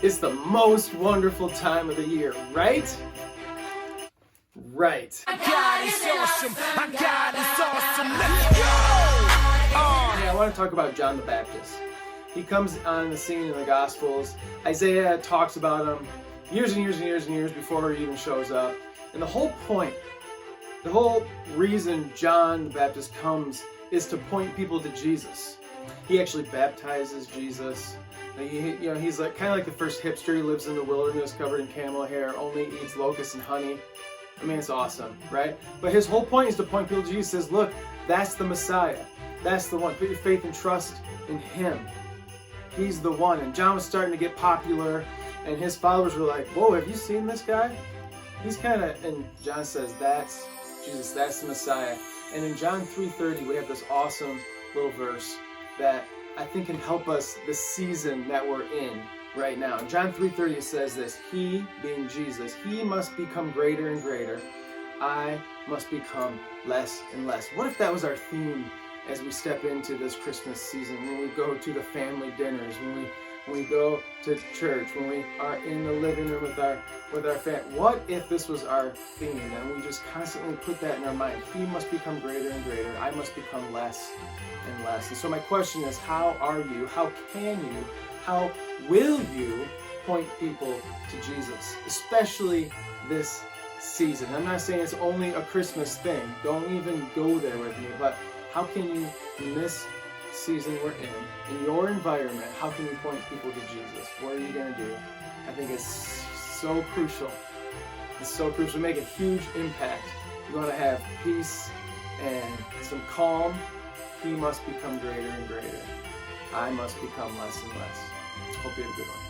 It's the most wonderful time of the year, right? Right. God is awesome. God is awesome. Let's go. Yeah, I want to talk about John the Baptist. He comes on the scene in the Gospels. Isaiah talks about him years and years and years and years before he even shows up. And the whole point, the whole reason John the Baptist comes is to point people to Jesus. He actually baptizes Jesus. He's like kind of like the first hipster. He lives in the wilderness covered in camel hair, only eats locusts and honey. I mean, it's awesome, right? But his whole point is to point people to Jesus. He says, look, that's the Messiah. That's the one. Put your faith and trust in him. He's the one. And John was starting to get popular, and his followers were like, whoa, have you seen this guy? He's kind of, and John says, that's Jesus, that's the Messiah. And in John 3:30, we have this awesome little verse that I think can help us the season that we're in right now. In John 3:30 it says this, he, being Jesus, he must become greater and greater. I must become less and less. What if that was our theme as we step into this Christmas season, when we go to the family dinners, when we go to church, when we are in the living room with our family? What if this was our theme and we just constantly put that in our mind? He must become greater and greater. I must become less and less. And so my question is, how are you? How can you? How will you point people to Jesus, especially this season? I'm not saying it's only a Christmas thing. Don't even go there with me. But how can you, in this season we're in your environment, how can you point people to Jesus? What are you going to do? I think it's so crucial. It's so crucial to make a huge impact. You want to have peace and some calm. He must become greater and greater. I must become less and less. Hope you have a good one.